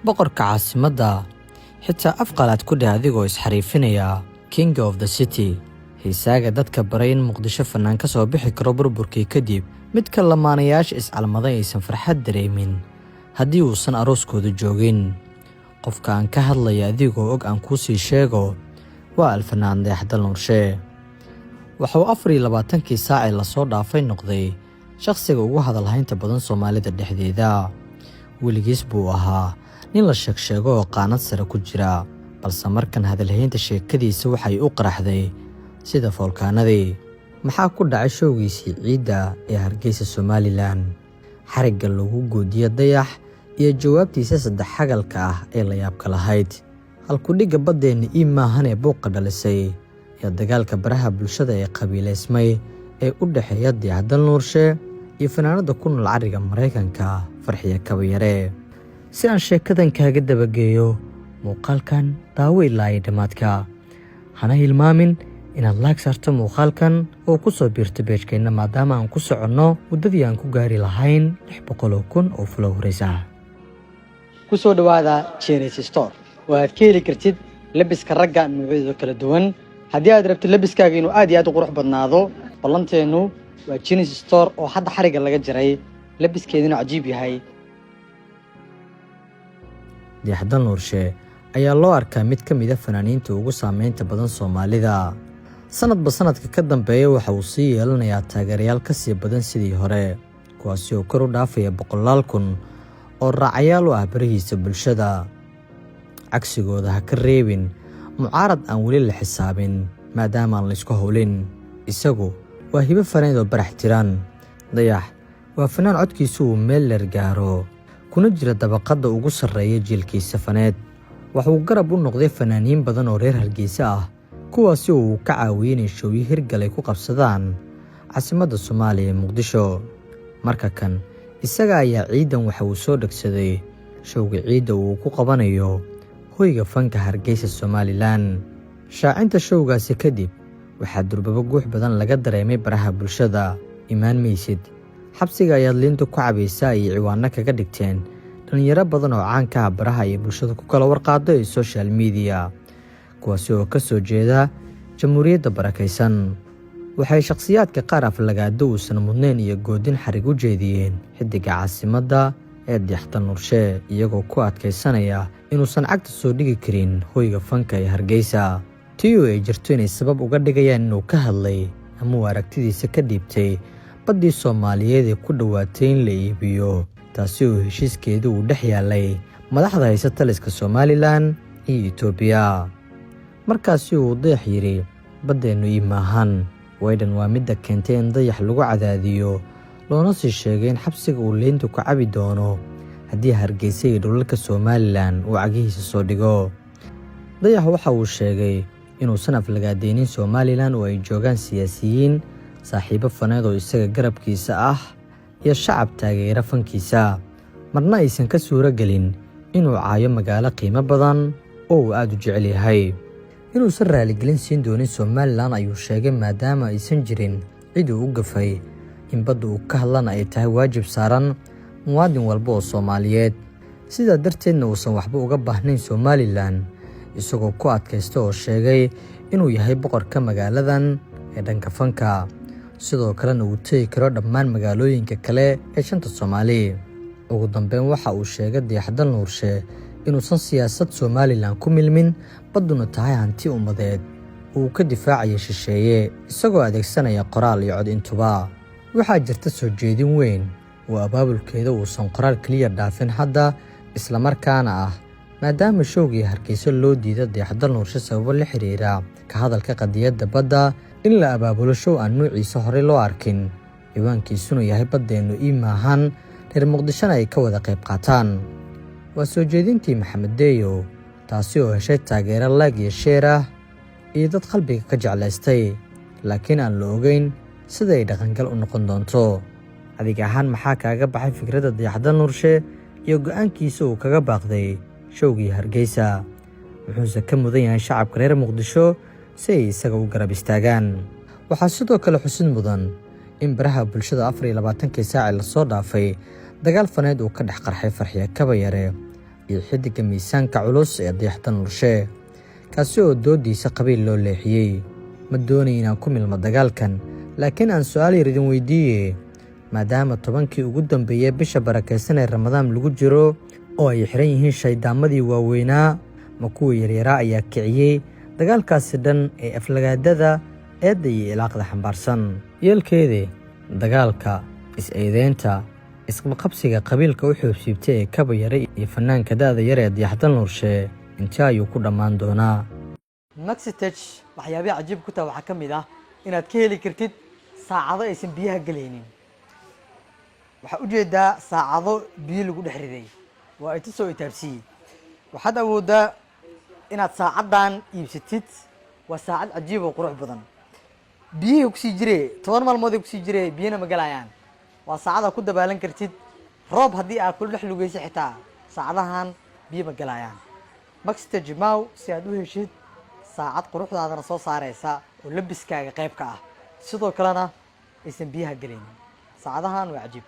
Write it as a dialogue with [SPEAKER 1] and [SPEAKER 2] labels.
[SPEAKER 1] boqorka caasimadda xitaa afqalaad ku dheh adigoo isxariifinaya king of the city. Hiisaaga dadka baray in Muqdisho fanaan ka soo bixi karo burburkii kadib, midka lamaanayaasha iscalmaday aysan farxad dareemin haddii uusan arooskooda joogin. Qofka aan ka hadlaya adigoo og aan kuu sii sheego waa alfanaan Dayaxdal Nuurshe. Waxuu 24kii saac la soo dhaafay noqday shakhsiga ugu hadalhaynta badan Soomaalida dhexdeeda. Weligiis buu ahaa nin la sheego oo qaanad sare ku jira, balse markan hadalhaynta sheekadiisa waxay u qaraxday sida foolkaanadii. Maxaa ku dhacay showgiisii ciidda ee Hargeysa Somaliland? Xarigga lagu goodiyo Dayax iyo jawaabtiisa saddex xagalka ah ee la yaabka lahayd. Halku dhiga baddeena maahan buuqa dhalisay iyo dagaalka baraha bulshada ee qabiileysmay ee u dhexeeya Dayaxdal Nuurshe iyo fanaanada ku nool cariga Mareykanka Farxiyo Kabayare. Si aan sheekadan kaaga dabageeyo muuqaalkan daawo ilaa dhamaadka. Hana hilmaamin inaad like saarto muuqaalkan oo ku soo biirto page-keena maadaama aan ku soconno waddadii aan ku gaari lahayn 600,000 oo followers ah.
[SPEAKER 2] ku soo dhawaada Genius Store oo aad ka heli kartid labiska ragga noocyadooda kala duwan. haddii aad rabto labiskaaga inuu aad iyo aad u qurux badnaado, ballanteenu waa Genius Store oo hadda xariga laga jaray, labiskeeduna cajiib yahay.
[SPEAKER 1] Dayaxdal Nuurshe ayaa loo arkaa mid ka mid ah fanaaniinta ugu saameynta badan Soomaalida. Sanadba sanadka ka dambeeya waxa uu sii yeelanayaa taageerayaal ka sii badan sidii hore, kuwaasi oo kor u dhaafaya 100,000 oo raacayaal u ah barihiisa bulshada. Cagsigooda ha ka reebin mucaarad aan weli la xisaabin maadaama aan la isku howlin. Isagu waa hibo faneed oo barax tiran. Dayax waa fanaan codkiisu uu meel leer gaaro, kuna jira dabaqada ugu sarreeya jiilkiisa faneed. Waxuu garab u noqday fanaaniin badan oo reer Hargeysa ah, kuwaasi oo uu ka caawiyay inay showyo hirgalay ku qabsadaan caasimadda Soomaaliya ee Muqdisho. Marka kan isaga ayaa ciidan waxa uu soo dhagsaday showga ciidda uu ku qabanayo hoyga fanka Hargeysa Somaliland. Shaacinta showgaasi kadib waxaa durbaba guux badan laga dareemay baraha bulshada. Imaan maysid xabsiga ayaad liinta ku cabaysaa iyo ciwaano kaga dhigteen dhalinyaro badan oo caan ka ah baraha iyo bulshada ku kala warqaado ee social media, kuwaasi oo ka soo jeeda jamhuuriyadda barakaysan. Waxay shakhsiyaadka qaar aflagaado uusan mudnayn iyo goodin xarig u jeediyeen xiddiga caasimadda ee Dayaxdal Nuurshe, iyagoo ku adkaysanaya inuusan cagta soo dhigi karin hoyga fanka ee Hargeysa. Tiyo ay jirto inay sabab uga dhigayaan inuu ka hadlay ama uu aragtidiisa ka dhiibtay baddii Soomaaliyeed ee ku dhowaatay in la iibiyo, taasi oo heshiiskeedu uu dhex yaalay madaxda haysa taliska Somaliland iyo Itoobiya. Markaasi uu Dayax yiri baddeenu maahan. Waydan waa midda keentay in Dayax lagu cadaadiyo, loona sii sheegay in xabsiga uu leynta ku cabi doono haddii Hargeysa iyo dhulalka Somaliland uu cagihiisa soo dhigo. Dayax waxa uu sheegay inuusan aflagaadeynin Somaliland oo ay joogaan siyaasiyiin, saaxiibo faneed oo isaga garabkiisa ah iyo shacab taageera fankiisa. Marna aysan ka suura gelin inuu caayo magaalo qiimo badan oo uu aad u jecel yahay. Inuusan raaligelin siin doonin Somaliland ayuu sheegay maadaama aysan jirin cid uu u gafay, in badda uu ka hadlana ay tahay waajib saaran muwaadin walba oo Soomaaliyeed. Sidaa darteedna uusan waxba uga baahnayn Somaliland, isagoo ku adkaysta oo sheegay inuu yahay boqorka magaaladan ee dhanka fanka, sidoo kalena uu tegi karo dhammaan magaalooyinka kale ee shanta Soomaali. Ugu dambeyn waxa uu sheegay Dayaxdal Nuurshe inuusan siyaasad Somaliland ku milmin, badduna tahay hanti ummadeed uu ka difaacayo shisheeye, isagoo adeegsanaya qoraal iyo cod intuba. Waxaa jirta soo jeedin weyn oo abaabulkeeda uusan qoraal kaliya dhaafin hadda, isla markaana ah maadaama showgii Hargeysa loo diiday Dayaxdal Nuurshe sababo la xiriira ka hadalka qadiyadda badda, in la abaabulo show aan nuuciisa hore loo arkin, ciwaankiisuna yahay baddeenu maahan, reer Muqdishona ay ka wada qayb qaataan. Waa soo jeedintii Maxamed Deyo, taasi oo heshay taageero like iyo share ah iyo dad qalbiga ka jeclaystay, laakiin aan la ogeyn sida ay dhaqangal u noqon doonto. Adiga ahaan maxaa kaaga baxay fikradda Dayaxdal Nuurshe iyo go'aankiisa uu kaga baaqday showgii Hargeysa? Wuxuuse ka mudan yahay shacabka reer Muqdisho si ay isaga u garab istaagaan. Waxaa sidoo kale xusid mudan in baraha bulshada 24kii saac la soo dhaafay dagaal faneed uu ka dhex qarxay Farxiyo Kabayare, iyo xidiga miisaanka culus ee dayaxda nuurshe kaasi oo doodiisa qabiil loo leexiyey. ma doonay inaan ku milmo dagaalkan, laakiin aan su'aal yar idin weydiiye, maadaama 10kii ugu dambeeyay bisha barakaysan ee Ramadaan lagu jiro oo ay xiran yihiin shaydaamadii waaweynaa, ma kuwa yaryaraa ayaa kiciyey dagaalkaasi dhan ee aflagaadada eedda iyo ilaaqda xambaarsan. yeelkeedii dagaalka is-eedeynta isqabqabsiga qabiilka u xoobsiibtay ee kaba yare iyo fanaanka da'da yar ee dayaxda nuurshe intii ayuu ku dhammaan doonaa.
[SPEAKER 2] Maxitech waxyaabaha cajiib ku tahay waxaa ka mid ah inaad ka heli kartid saacado aysan biyaha galaynin. waxaa ujeedaa saacado biyo lagu dhex riday, waa ay tusoo itaabsiyey. waxaad awoodaa inaad saacadan iibsatid, waa saacad cajiib oo qurux badan. biyihii kusii jiree 10 maalmood ay kusii jiree biyana ma galayaan. waa saacada ku dabaalan kartid, roob haddii aad kula dhex lugaysa xitaa saacadahan biyo ma galayaan. Maxitech Maw si aad u heshid saacad quruxdaadana soo saaraysa oo labiskaaga qayb ka ah, sidoo kalena aysan biyaha galaynin. saacadahan waa cajiib.